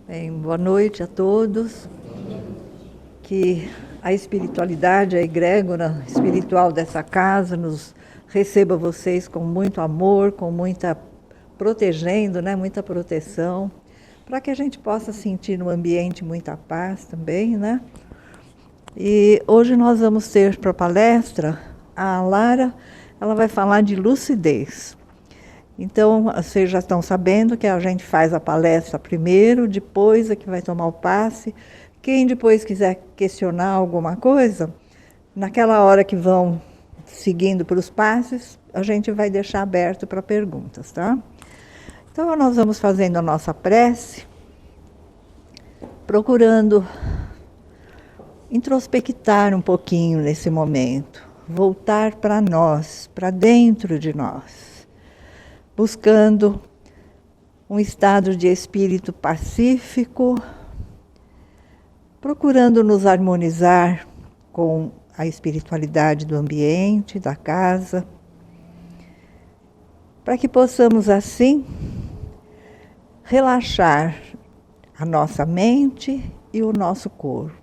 Bem, boa noite a todos. Que a espiritualidade, a egrégora espiritual dessa casa nos receba vocês com muito amor, com muita protegendo, né, muita proteção, para que a gente possa sentir no ambiente muita paz também, né? E hoje nós vamos ter para a palestra a Lara, ela vai falar de lucidez. Então, vocês já estão sabendo que a gente faz a palestra primeiro, depois é que vai tomar o passe. Quem depois quiser questionar alguma coisa, naquela hora que vão seguindo para os passes, a gente vai deixar aberto para perguntas, tá? Então, nós vamos fazendo a nossa prece, procurando introspectar um pouquinho nesse momento, voltar para nós, para dentro de nós, buscando um estado de espírito pacífico, procurando nos harmonizar com a espiritualidade do ambiente, da casa, para que possamos assim relaxar a nossa mente e o nosso corpo.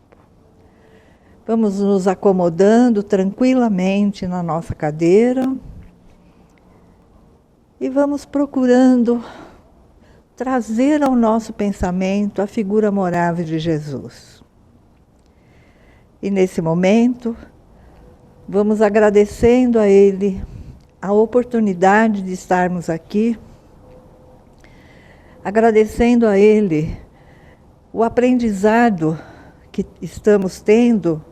Vamos nos acomodando tranquilamente na nossa cadeira e vamos procurando trazer ao nosso pensamento a figura amorável de Jesus. E nesse momento, vamos agradecendo a Ele a oportunidade de estarmos aqui, agradecendo a Ele o aprendizado que estamos tendo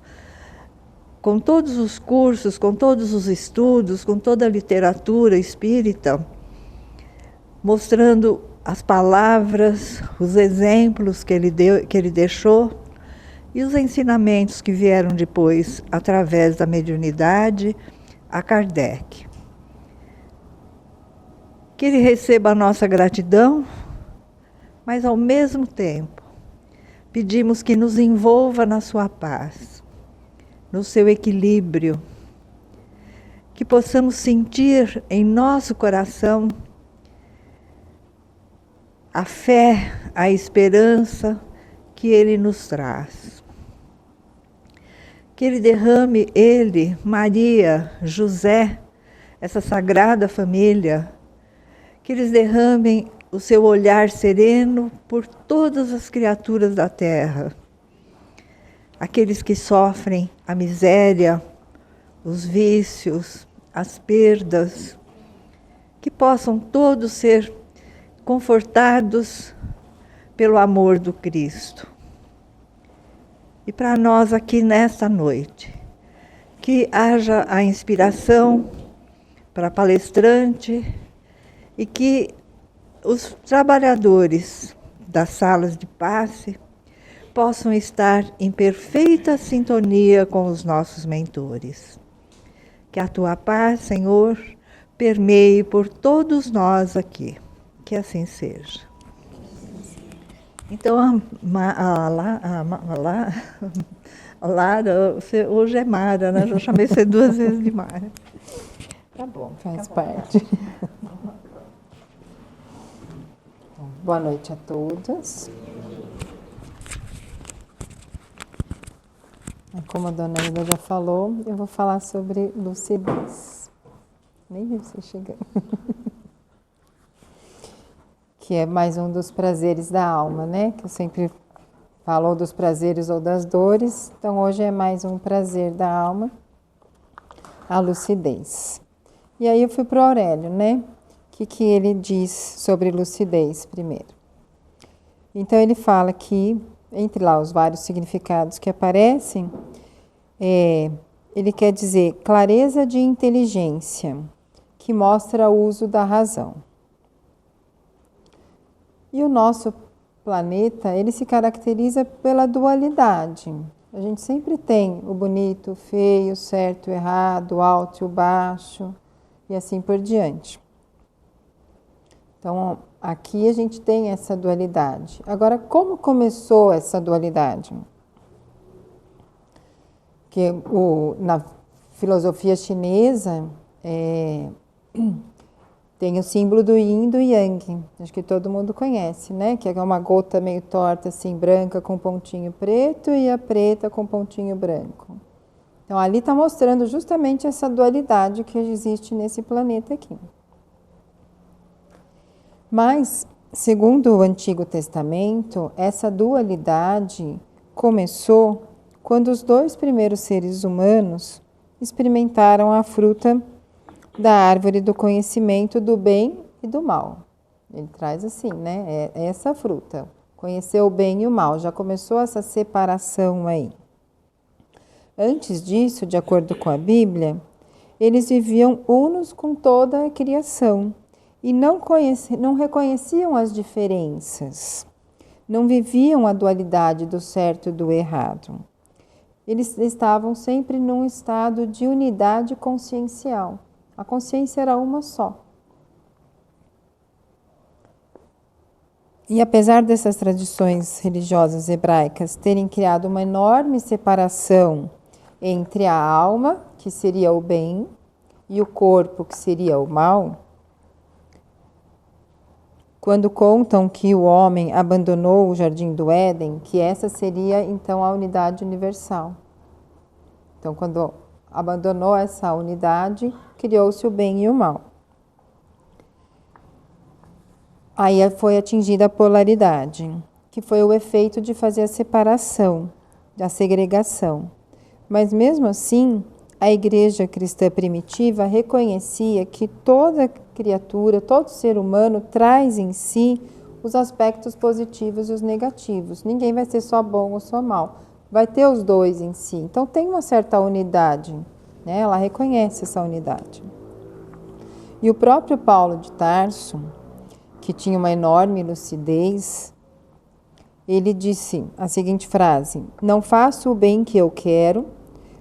com todos os cursos, com todos os estudos, com toda a literatura espírita, mostrando as palavras, os exemplos que ele deixou e os ensinamentos que vieram depois através da mediunidade a Kardec. Que ele receba a nossa gratidão, mas ao mesmo tempo pedimos que nos envolva na sua paz, no seu equilíbrio, que possamos sentir em nosso coração a fé, a esperança que Ele nos traz. Que Ele derrame, Ele, Maria, José, essa sagrada família, que eles derramem o seu olhar sereno por todas as criaturas da terra. Aqueles que sofrem a miséria, os vícios, as perdas, que possam todos ser confortados pelo amor do Cristo. E para nós aqui nesta noite, que haja a inspiração para a palestrante e que os trabalhadores das salas de passe possam estar em perfeita sintonia com os nossos mentores. Que a tua paz, Senhor, permeie por todos nós aqui. Que assim seja. Então, a Lara, você hoje é Mara, né? Já chamei você 2 vezes de Mara. Tá bom, faz parte. Boa noite a todos. Como a dona Ida já falou, eu vou falar sobre lucidez. Nem vi você chegando. Que é mais um dos prazeres da alma, né? Que eu sempre falo dos prazeres ou das dores. Então, hoje é mais um prazer da alma, a lucidez. E aí eu fui para o Aurélio, né? O que ele diz sobre lucidez primeiro? Então, ele fala que, entre lá os vários significados que aparecem, ele quer dizer clareza de inteligência, que mostra o uso da razão. E o nosso planeta, ele se caracteriza pela dualidade. A gente sempre tem o bonito, o feio, o certo, o errado, o alto e o baixo, e assim por diante. Então, aqui a gente tem essa dualidade. Agora, como começou essa dualidade? Que na filosofia chinesa, Tem o símbolo do yin e do yang, acho que todo mundo conhece, né? Que é uma gota meio torta, assim, branca com pontinho preto e a preta com pontinho branco. Então, ali está mostrando justamente essa dualidade que existe nesse planeta aqui. Mas, segundo o Antigo Testamento, essa dualidade começou quando os 2 primeiros seres humanos experimentaram a fruta da árvore do conhecimento do bem e do mal. Ele traz assim, né? É essa fruta. Conhecer o bem e o mal. Já começou essa separação aí. Antes disso, de acordo com a Bíblia, eles viviam unos com toda a criação e não reconheciam as diferenças. Não viviam a dualidade do certo e do errado. Eles estavam sempre num estado de unidade consciencial. A consciência era uma só. E apesar dessas tradições religiosas hebraicas terem criado uma enorme separação entre a alma, que seria o bem, e o corpo, que seria o mal, quando contam que o homem abandonou o Jardim do Éden, que essa seria então a unidade universal. Então, quando abandonou essa unidade, criou-se o bem e o mal. Aí foi atingida a polaridade, que foi o efeito de fazer a separação, a segregação. Mas mesmo assim, a igreja cristã primitiva reconhecia que toda criatura, todo ser humano traz em si os aspectos positivos e os negativos. Ninguém vai ser só bom ou só mal. Vai ter os dois em si. Então tem uma certa unidade, né? Ela reconhece essa unidade. E o próprio Paulo de Tarso, que tinha uma enorme lucidez, ele disse a seguinte frase: não faço o bem que eu quero,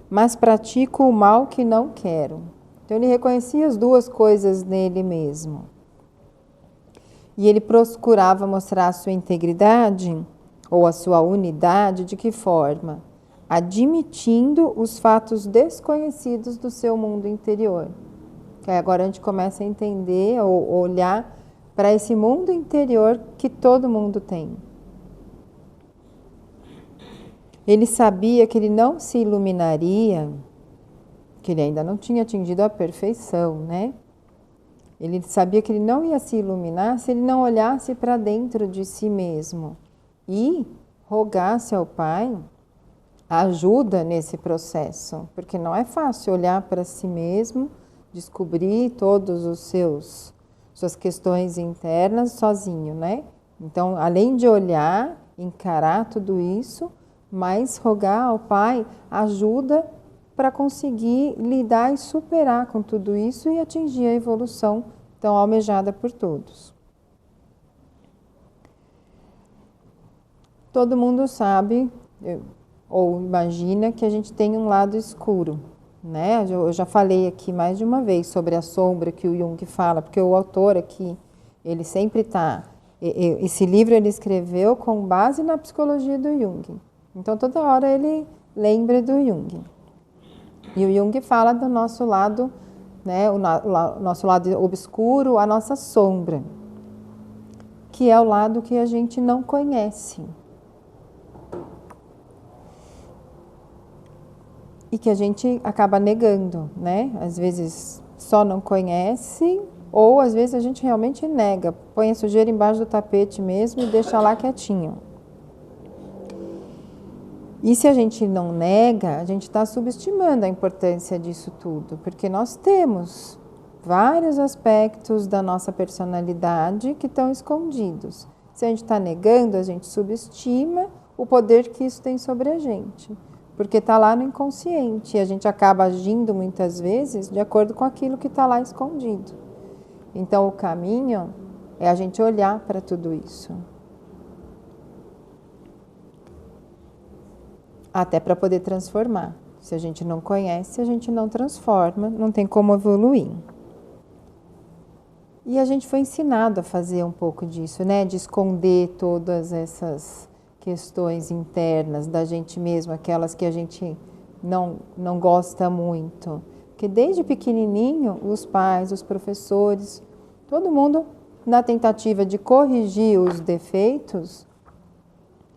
mas pratico o mal que não quero. Então ele reconhecia as duas coisas nele mesmo. E ele procurava mostrar a sua integridade ou a sua unidade de que forma? Admitindo os fatos desconhecidos do seu mundo interior. Que agora a gente começa a entender ou olhar para esse mundo interior que todo mundo tem. Ele sabia que ele não se iluminaria, que ele ainda não tinha atingido a perfeição, né? Ele sabia que ele não ia se iluminar se ele não olhasse para dentro de si mesmo e rogasse ao Pai ajuda nesse processo, porque não é fácil olhar para si mesmo, descobrir todos os suas questões internas sozinho, né? Então, além de olhar, encarar tudo isso, mas rogar ao Pai ajuda para conseguir lidar e superar com tudo isso e atingir a evolução tão almejada por todos. Todo mundo sabe, ou imagina, que a gente tem um lado escuro, né? Eu já falei aqui mais de uma vez sobre a sombra que o Jung fala, porque o autor aqui, ele sempre está... Esse livro ele escreveu com base na psicologia do Jung. Então, toda hora ele lembra do Jung. E o Jung fala do nosso lado, né, o nosso lado obscuro, a nossa sombra, que é o lado que a gente não conhece. E que a gente acaba negando, né? Às vezes só não conhece, ou às vezes a gente realmente nega, põe a sujeira embaixo do tapete mesmo e deixa lá quietinho. E se a gente não nega, a gente está subestimando a importância disso tudo, porque nós temos vários aspectos da nossa personalidade que estão escondidos. Se a gente está negando, a gente subestima o poder que isso tem sobre a gente, porque está lá no inconsciente e a gente acaba agindo muitas vezes de acordo com aquilo que está lá escondido. Então o caminho é a gente olhar para tudo isso. Até para poder transformar. Se a gente não conhece, a gente não transforma, não tem como evoluir. E a gente foi ensinado a fazer um pouco disso, né? De esconder todas essas questões internas da gente mesmo, aquelas que a gente não gosta muito. Porque desde pequenininho, os pais, os professores Todo mundo, na tentativa de corrigir os defeitos,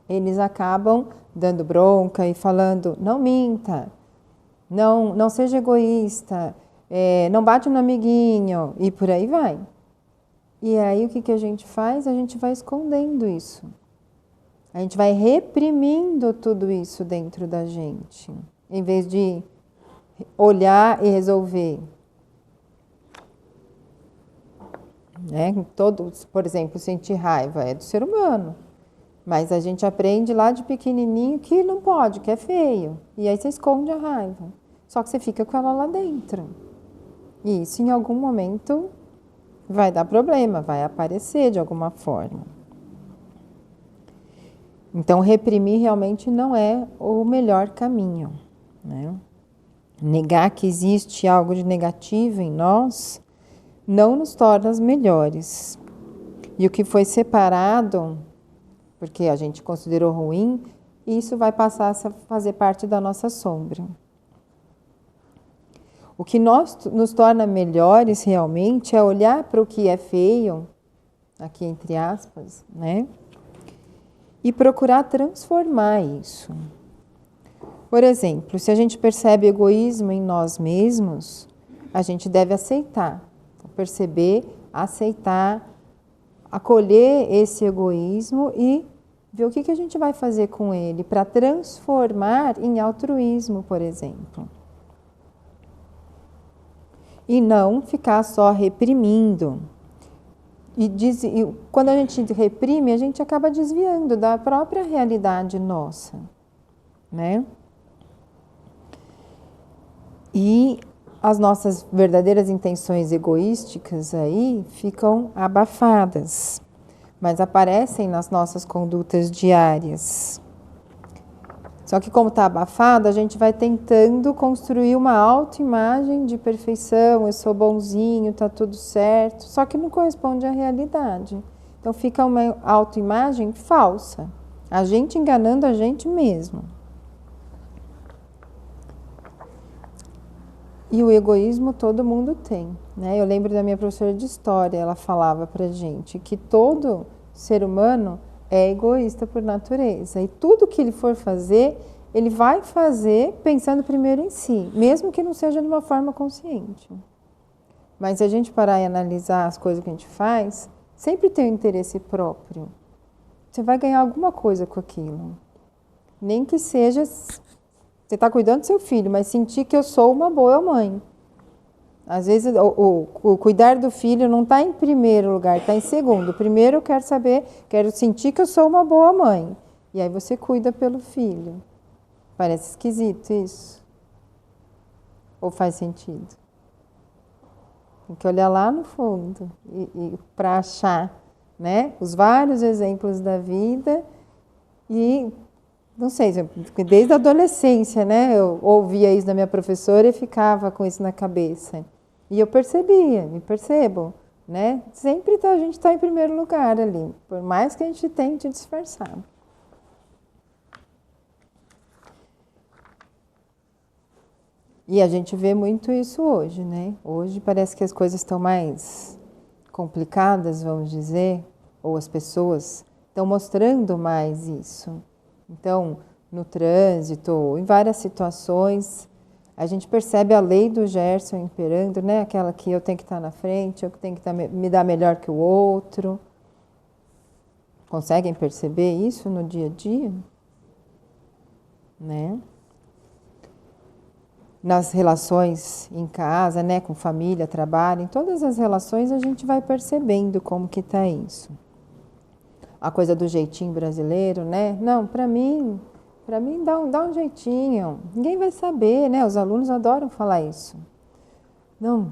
eles acabam dando bronca e falando, não minta, não seja egoísta, não bate no amiguinho, e por aí vai. E aí o que a gente faz? A gente vai escondendo isso. A gente vai reprimindo tudo isso dentro da gente, em vez de olhar e resolver. Por exemplo, sentir raiva é do ser humano. Mas a gente aprende lá de pequenininho que não pode, que é feio. E aí você esconde a raiva. Só que você fica com ela lá dentro. E isso em algum momento vai dar problema, vai aparecer de alguma forma. Então, reprimir realmente não é o melhor caminho, né? Negar que existe algo de negativo em nós não nos torna melhores. E o que foi separado, porque a gente considerou ruim, isso vai passar a fazer parte da nossa sombra. O que nos torna melhores realmente é olhar para o que é feio, aqui entre aspas, né? E procurar transformar isso. Por exemplo, se a gente percebe egoísmo em nós mesmos, a gente deve aceitar, perceber, aceitar, acolher esse egoísmo e ver o que a gente vai fazer com ele para transformar em altruísmo, por exemplo. E não ficar só reprimindo. E quando a gente reprime, a gente acaba desviando da própria realidade nossa, né? E as nossas verdadeiras intenções egoísticas aí ficam abafadas, mas aparecem nas nossas condutas diárias. Só que como está abafado, a gente vai tentando construir uma autoimagem de perfeição, eu sou bonzinho, está tudo certo, só que não corresponde à realidade. Então fica uma autoimagem falsa, a gente enganando a gente mesmo. E o egoísmo todo mundo tem, né? Eu lembro da minha professora de história, ela falava pra gente que todo ser humano é egoísta por natureza. E tudo que ele for fazer, ele vai fazer pensando primeiro em si, mesmo que não seja de uma forma consciente. Mas se a gente parar e analisar as coisas que a gente faz, sempre tem um interesse próprio. Você vai ganhar alguma coisa com aquilo. Nem que seja... Você está cuidando do seu filho, mas sentir que eu sou uma boa mãe. Às vezes, o cuidar do filho não está em primeiro lugar, está em segundo. Primeiro eu quero sentir que eu sou uma boa mãe. E aí você cuida pelo filho. Parece esquisito isso. Ou faz sentido? Tem que olhar lá no fundo e para achar, né, os vários exemplos da vida e... Não sei, desde a adolescência, né? Eu ouvia isso da minha professora e ficava com isso na cabeça. E eu me percebo, né? Sempre a gente está em primeiro lugar ali, por mais que a gente tente disfarçar. E a gente vê muito isso hoje, né? Hoje parece que as coisas estão mais complicadas, vamos dizer, ou as pessoas estão mostrando mais isso. Então, no trânsito, em várias situações, a gente percebe a lei do Gerson imperando, né? Aquela que eu tenho que estar na frente, eu tenho que me dar melhor que o outro. Conseguem perceber isso no dia a dia? Né? Nas relações em casa, né? Com família, trabalho, em todas as relações a gente vai percebendo como que está isso. A coisa do jeitinho brasileiro, né? Não, para mim dá um jeitinho. Ninguém vai saber, né? Os alunos adoram falar isso. Não,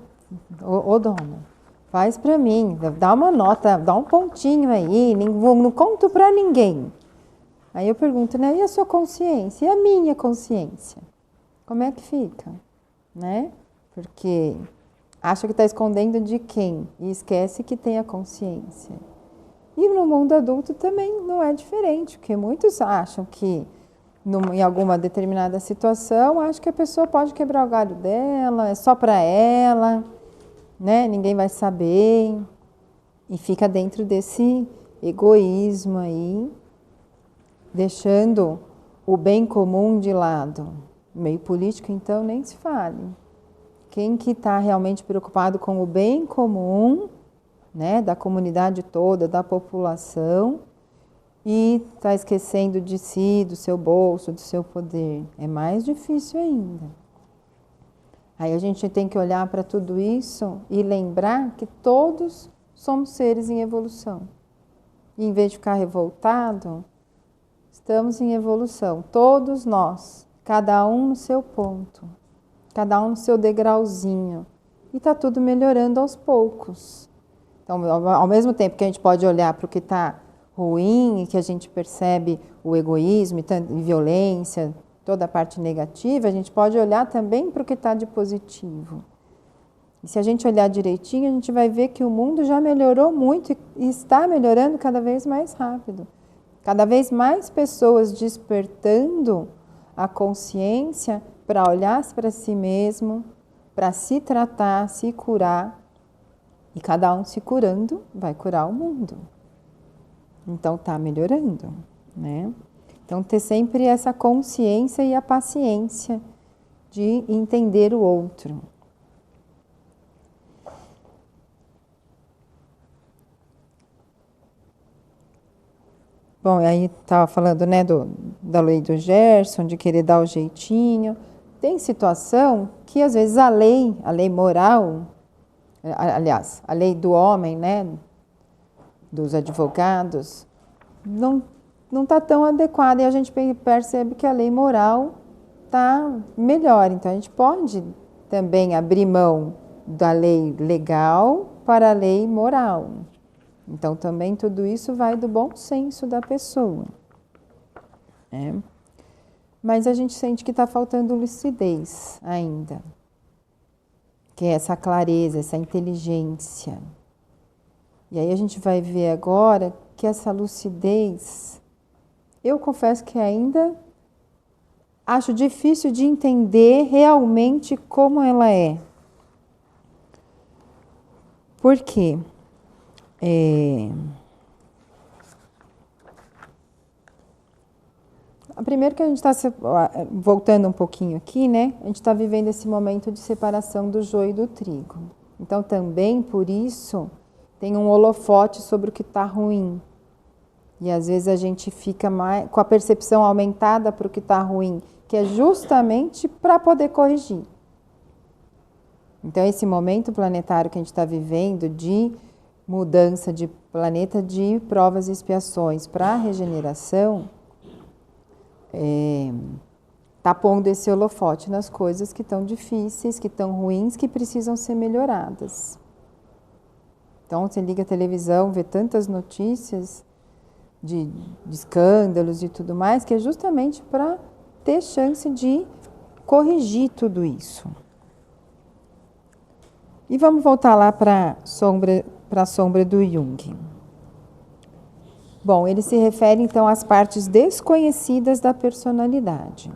ô dona, faz para mim, dá uma nota, dá um pontinho aí, não conto para ninguém. Aí eu pergunto, né? E a sua consciência? E a minha consciência? Como é que fica? Né? Porque acha que está escondendo de quem? E esquece que tem a consciência. E no mundo adulto também não é diferente, porque muitos acham que em alguma determinada situação, acham que a pessoa pode quebrar o galho dela, é só para ela, né? Ninguém vai saber. E fica dentro desse egoísmo aí, deixando o bem comum de lado. O meio político, então, nem se fale. Quem que está realmente preocupado com o bem comum, né, da comunidade toda, da população, e está esquecendo de si, do seu bolso, do seu poder? É mais difícil ainda. Aí a gente tem que olhar para tudo isso e lembrar que todos somos seres em evolução. E em vez de ficar revoltado, estamos em evolução, todos nós, cada um no seu ponto, cada um no seu degrauzinho. E está tudo melhorando aos poucos. Então, ao mesmo tempo que a gente pode olhar para o que está ruim e que a gente percebe o egoísmo e violência, toda a parte negativa, a gente pode olhar também para o que está de positivo. E se a gente olhar direitinho, a gente vai ver que o mundo já melhorou muito e está melhorando cada vez mais rápido. Cada vez mais pessoas despertando a consciência para olhar para si mesmo, para se tratar, se curar. E cada um se curando vai curar o mundo. Então está melhorando, né? Então ter sempre essa consciência e a paciência de entender o outro. Bom, aí estava falando, né, da lei do Gerson, de querer dar o jeitinho. Tem situação que às vezes a lei moral, aliás, a lei do homem, né, dos advogados, não está tão adequada, e a gente percebe que a lei moral está melhor. Então a gente pode também abrir mão da lei legal para a lei moral. Então também tudo isso vai do bom senso da pessoa, né? Mas a gente sente que está faltando lucidez ainda, que é essa clareza, essa inteligência. E aí a gente vai ver agora que essa lucidez, eu confesso que ainda acho difícil de entender realmente como ela é. Por quê? Primeiro que a gente está, voltando um pouquinho aqui, né? A gente está vivendo esse momento de separação do joio e do trigo. Então também, por isso, tem um holofote sobre o que está ruim. E às vezes a gente fica mais, com a percepção aumentada para o que está ruim, que é justamente para poder corrigir. Então esse momento planetário que a gente está vivendo de mudança de planeta, de provas e expiações para a regeneração, está pondo esse holofote nas coisas que estão difíceis, que estão ruins, que precisam ser melhoradas. Então você liga a televisão, vê tantas notícias de escândalos e tudo mais, que é justamente para ter chance de corrigir tudo isso. E vamos voltar lá para a sombra do Jung. Bom, ele se refere então às partes desconhecidas da personalidade.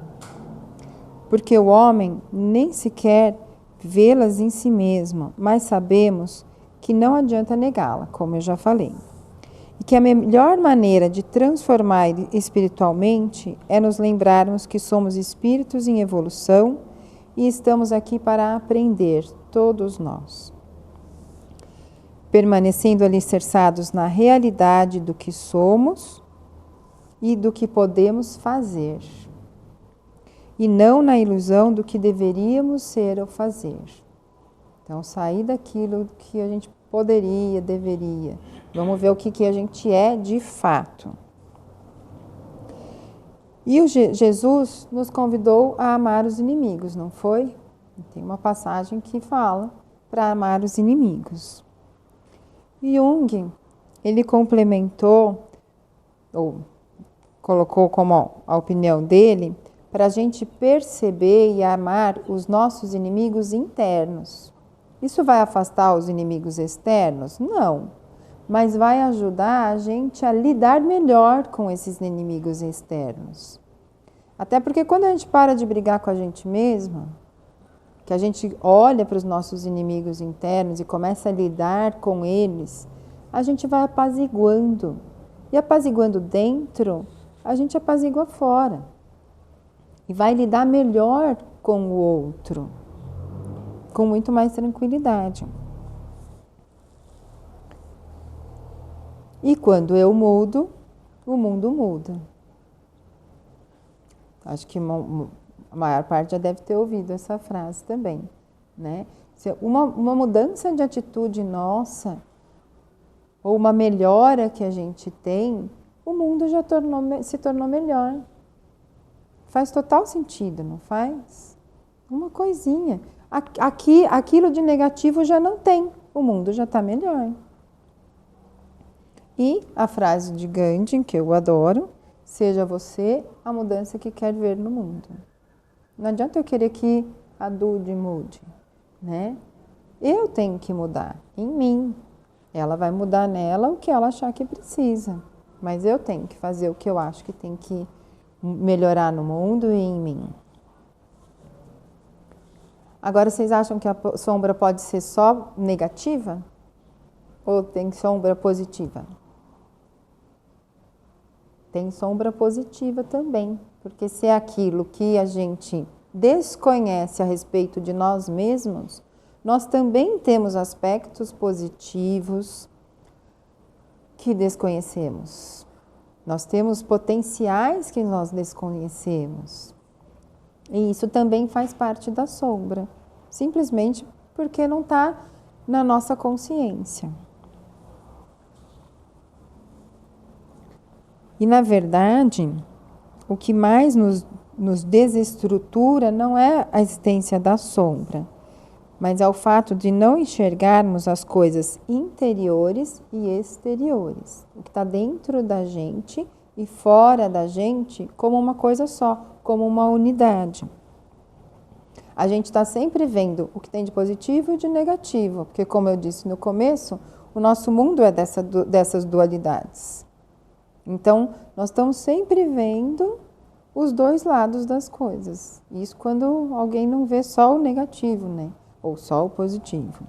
Porque o homem nem sequer vê-las em si mesmo, mas sabemos que não adianta negá-la, como eu já falei. E que a melhor maneira de transformar espiritualmente é nos lembrarmos que somos espíritos em evolução e estamos aqui para aprender, todos nós. Permanecendo alicerçados na realidade do que somos e do que podemos fazer, e não na ilusão do que deveríamos ser ou fazer. Então, sair daquilo que a gente poderia, deveria. Vamos ver o que a gente é de fato. E o Jesus nos convidou a amar os inimigos, não foi? Tem uma passagem que fala para amar os inimigos. Jung, ele complementou, ou colocou como a opinião dele, para a gente perceber e amar os nossos inimigos internos. Isso vai afastar os inimigos externos? Não, mas vai ajudar a gente a lidar melhor com esses inimigos externos. Até porque quando a gente para de brigar com a gente mesma, que a gente olha para os nossos inimigos internos e começa a lidar com eles a gente vai apaziguando. E apaziguando dentro, a gente apazigua fora. E vai lidar melhor com o outro, com muito mais tranquilidade. E quando eu mudo, o mundo muda. Acho que a maior parte já deve ter ouvido essa frase também, né? Uma mudança de atitude nossa, ou uma melhora que a gente tem, o mundo já se tornou melhor. Faz total sentido, não faz? Uma coisinha. Aquilo de negativo já não tem, o mundo já está melhor. E a frase de Gandhi, que eu adoro, seja você a mudança que quer ver no mundo. Não adianta eu querer que a Dude mude, né? Eu tenho que mudar em mim. Ela vai mudar nela o que ela achar que precisa. Mas eu tenho que fazer o que eu acho que tem que melhorar no mundo e em mim. Agora, vocês acham que a sombra pode ser só negativa? Ou tem sombra positiva? Tem sombra positiva também, porque se é aquilo que a gente desconhece a respeito de nós mesmos, nós também temos aspectos positivos que desconhecemos. Nós temos potenciais que nós desconhecemos. E isso também faz parte da sombra, simplesmente porque não está na nossa consciência. E, na verdade, o que mais nos desestrutura não é a existência da sombra, mas é o fato de não enxergarmos as coisas interiores e exteriores, o que está dentro da gente e fora da gente, como uma coisa só, como uma unidade. A gente está sempre vendo o que tem de positivo e de negativo, porque, como eu disse no começo, o nosso mundo é dessas dualidades. Então, nós estamos sempre vendo os dois lados das coisas. Isso quando alguém não vê só o negativo, né? Ou só o positivo.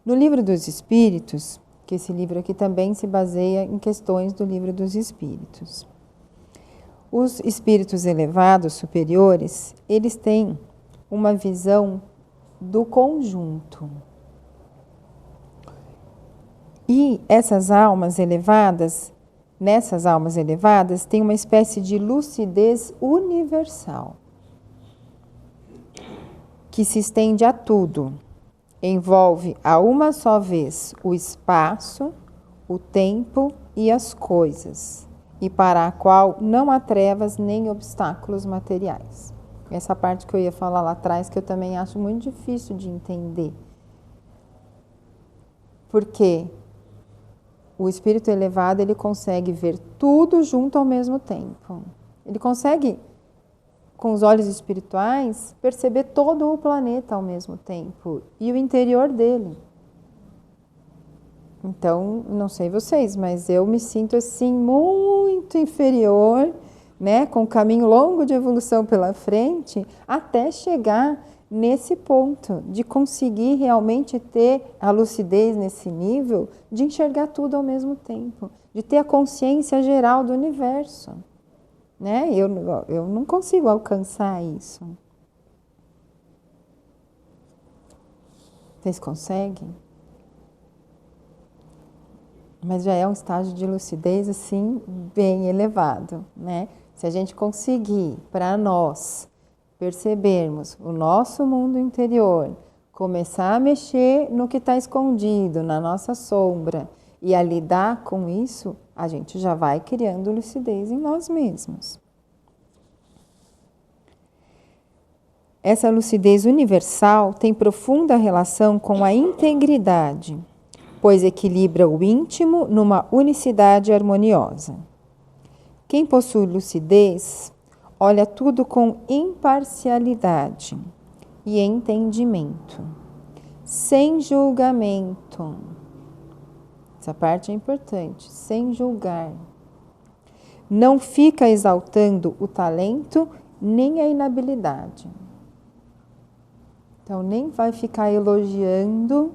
No Livro dos Espíritos, que esse livro aqui também se baseia em questões do Livro dos Espíritos. Os espíritos elevados, superiores, eles têm uma visão do conjunto. E essas almas elevadas, nessas almas elevadas, tem uma espécie de lucidez universal, que se estende a tudo, envolve a uma só vez o espaço, o tempo e as coisas, e para a qual não há trevas nem obstáculos materiais. Essa parte que eu ia falar lá atrás, que eu também acho muito difícil de entender. Porque o espírito elevado, ele consegue ver tudo junto ao mesmo tempo. Ele consegue, com os olhos espirituais, perceber todo o planeta ao mesmo tempo e o interior dele. Então, não sei vocês, mas eu me sinto assim muito inferior, né, com um caminho longo de evolução pela frente, até chegar nesse ponto de conseguir realmente ter a lucidez nesse nível, de enxergar tudo ao mesmo tempo, de ter a consciência geral do universo. Né? Eu não consigo alcançar isso. Vocês conseguem? Mas já é um estágio de lucidez assim bem elevado, né? Se a gente conseguir, para nós, percebermos o nosso mundo interior, começar a mexer no que está escondido, na nossa sombra, e a lidar com isso, a gente já vai criando lucidez em nós mesmos. Essa lucidez universal tem profunda relação com a integridade, pois equilibra o íntimo numa unicidade harmoniosa. Quem possui lucidez olha tudo com imparcialidade e entendimento, sem julgamento. Essa parte é importante, sem julgar. Não fica exaltando o talento nem a inabilidade. Então, nem vai ficar elogiando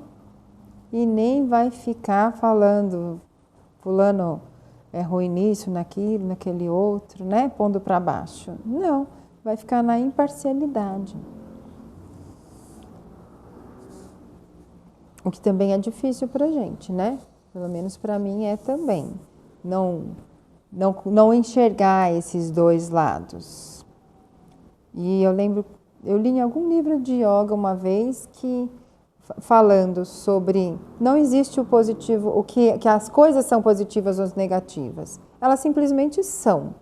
e nem vai ficar falando, fulano é ruim nisso, naquilo, naquele outro, né? Pondo para baixo. Não, vai ficar na imparcialidade. O que também é difícil para a gente, né? Pelo menos para mim é também. Não enxergar esses dois lados. E eu lembro, eu li em algum livro de yoga uma vez que falando sobre não existe o positivo, que as coisas são positivas ou negativas. Elas simplesmente são.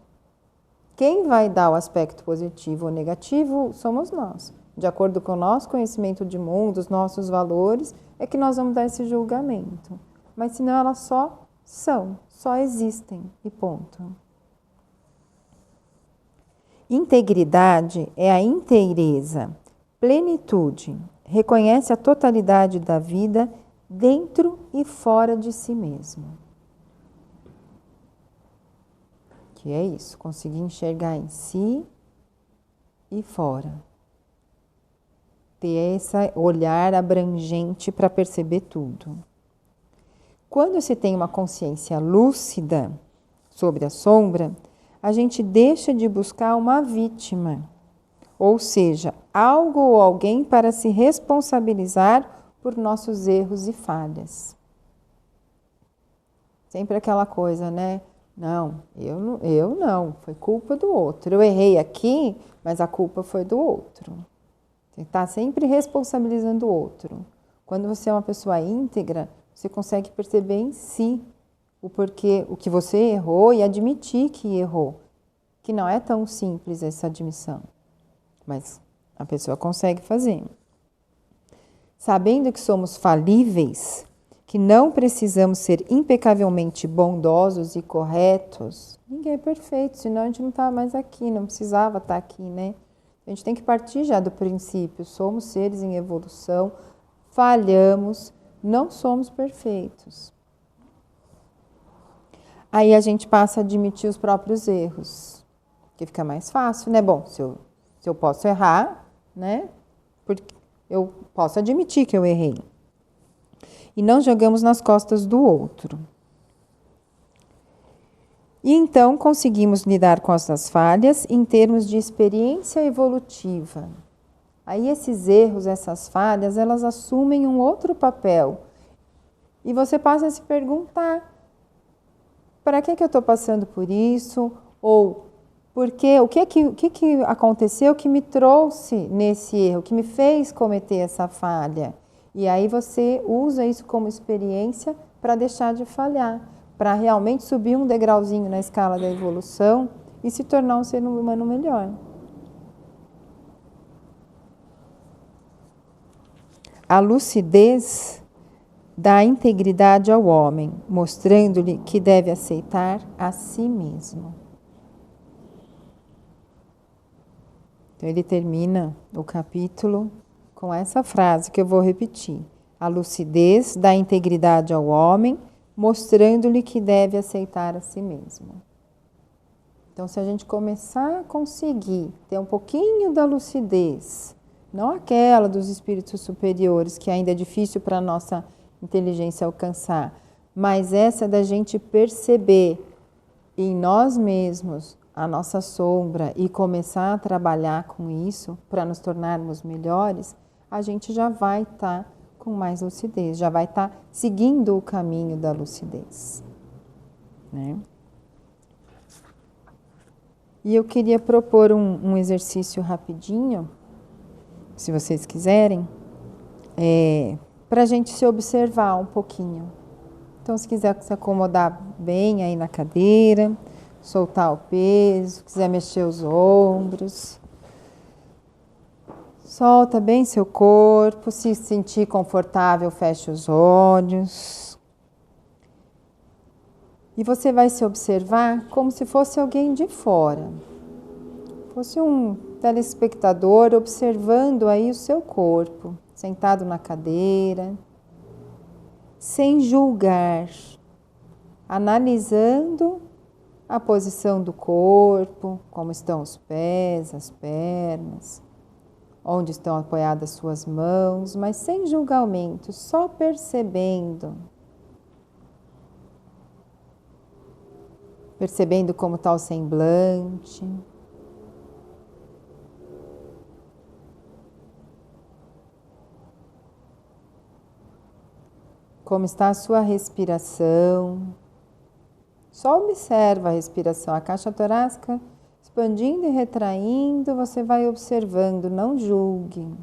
Quem vai dar o aspecto positivo ou negativo somos nós. De acordo com o nosso conhecimento de mundo, os nossos valores, é que nós vamos dar esse julgamento. Mas senão elas só são, só existem e ponto. Integridade é a inteireza, plenitude, reconhece a totalidade da vida dentro e fora de si mesmo. Que é isso, conseguir enxergar em si e fora. Ter esse olhar abrangente para perceber tudo. Quando se tem uma consciência lúcida sobre a sombra, a gente deixa de buscar uma vítima, ou seja, algo ou alguém para se responsabilizar por nossos erros e falhas. Sempre aquela coisa, né? Não, eu não, foi culpa do outro. Eu errei aqui, mas a culpa foi do outro. Você está sempre responsabilizando o outro. Quando você é uma pessoa íntegra, você consegue perceber em si o porquê, o que você errou e admitir que errou. Que não é tão simples essa admissão, mas a pessoa consegue fazer. Sabendo que somos falíveis, que não precisamos ser impecavelmente bondosos e corretos, ninguém é perfeito, senão a gente não está mais aqui, não precisava estar aqui, né? A gente tem que partir já do princípio, somos seres em evolução, falhamos, não somos perfeitos. Aí a gente passa a admitir os próprios erros, que fica mais fácil, né? Bom, se eu posso errar, né? Porque eu posso admitir que eu errei. E não jogamos nas costas do outro. E então conseguimos lidar com essas falhas em termos de experiência evolutiva. Aí esses erros, essas falhas, elas assumem um outro papel. E você passa a se perguntar, para que eu estou passando por isso? Ou o que aconteceu que me trouxe nesse erro, que me fez cometer essa falha? E aí você usa isso como experiência para deixar de falhar, para realmente subir um degrauzinho na escala da evolução e se tornar um ser humano melhor. A lucidez dá integridade ao homem, mostrando-lhe que deve aceitar a si mesmo. Então ele termina o capítulo com essa frase que eu vou repetir. A lucidez dá integridade ao homem, mostrando-lhe que deve aceitar a si mesmo. Então, se a gente começar a conseguir ter um pouquinho da lucidez, não aquela dos espíritos superiores, que ainda é difícil para a nossa inteligência alcançar, mas essa da gente perceber em nós mesmos a nossa sombra e começar a trabalhar com isso para nos tornarmos melhores, a gente já vai estar com mais lucidez, já vai estar seguindo o caminho da lucidez, né? E eu queria propor um exercício rapidinho, se vocês quiserem, para a gente se observar um pouquinho. Então, se quiser se acomodar bem aí na cadeira, soltar o peso, quiser mexer os ombros, solta bem seu corpo, se sentir confortável, feche os olhos. E você vai se observar como se fosse alguém de fora, fosse um telespectador observando aí o seu corpo, sentado na cadeira, sem julgar, analisando a posição do corpo, como estão os pés, as pernas, onde estão apoiadas suas mãos, mas sem julgamento, só percebendo. Percebendo como está o semblante. Como está a sua respiração. Só observa a respiração, a caixa torácica expandindo e retraindo, você vai observando, não julgue.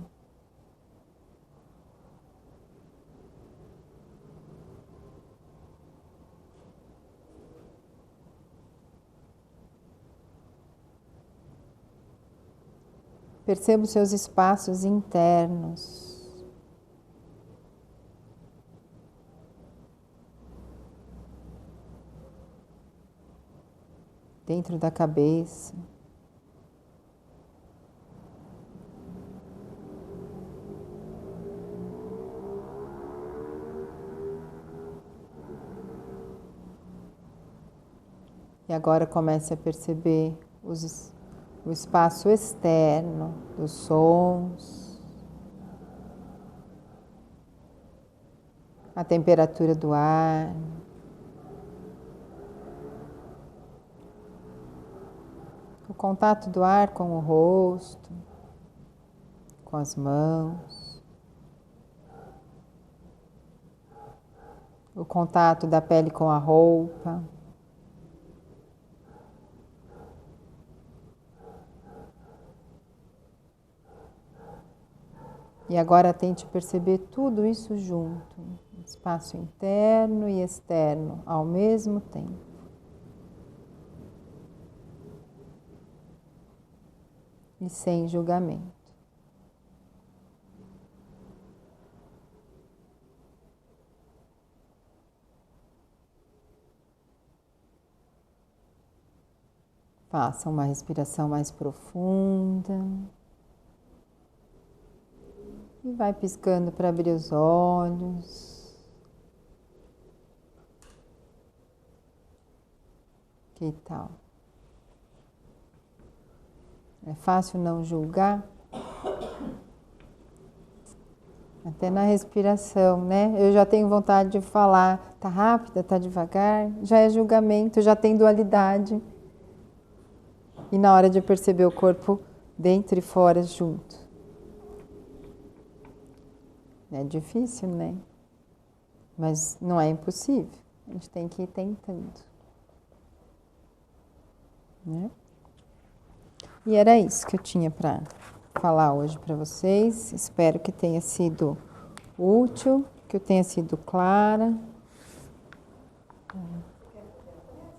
Perceba os seus espaços internos. Dentro da cabeça. E agora comece a perceber o espaço externo dos sons, a temperatura do ar. O contato do ar com o rosto, com as mãos, o contato da pele com a roupa. E agora tente perceber tudo isso junto, espaço interno e externo ao mesmo tempo. E sem julgamento. Faça uma respiração mais profunda. E vai piscando para abrir os olhos. Que tal? É fácil não julgar? Até na respiração, né? Eu já tenho vontade de falar, tá rápida, tá devagar, já é julgamento, já tem dualidade. E na hora de perceber o corpo dentro e fora junto. É difícil, né? Mas não é impossível. A gente tem que ir tentando. Né? E era isso que eu tinha para falar hoje para vocês. Espero que tenha sido útil, que eu tenha sido clara.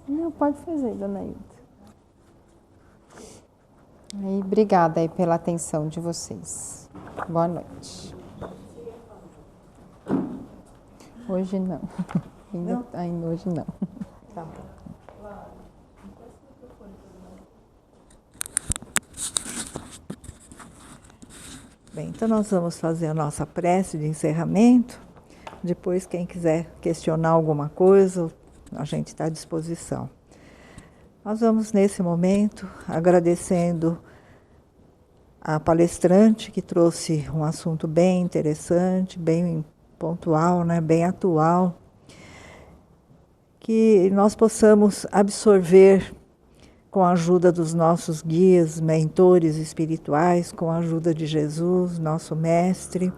Não, pode fazer, dona Hilda. E obrigada aí pela atenção de vocês. Boa noite. Hoje não. Ainda hoje não. Tá bom. Bem, então nós vamos fazer a nossa prece de encerramento. Depois, quem quiser questionar alguma coisa, a gente está à disposição. Nós vamos, nesse momento, agradecendo a palestrante que trouxe um assunto bem interessante, bem pontual, né, bem atual, que nós possamos absorver com a ajuda dos nossos guias, mentores espirituais, com a ajuda de Jesus, nosso mestre,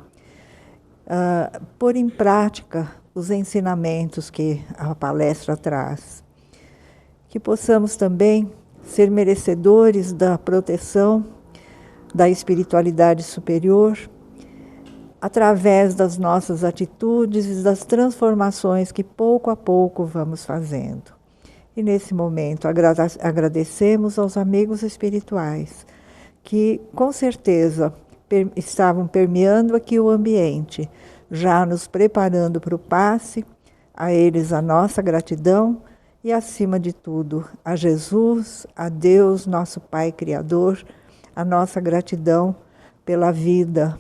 pôr em prática os ensinamentos que a palestra traz. Que possamos também ser merecedores da proteção da espiritualidade superior, através das nossas atitudes e das transformações que pouco a pouco vamos fazendo. E nesse momento agradecemos aos amigos espirituais que com certeza estavam permeando aqui o ambiente, já nos preparando para o passe, a eles a nossa gratidão e acima de tudo a Jesus, a Deus, nosso Pai Criador, a nossa gratidão pela vida,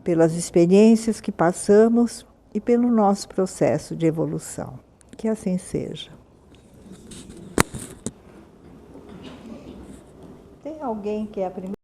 pelas experiências que passamos e pelo nosso processo de evolução. Que assim seja. Tem alguém que é a primeira?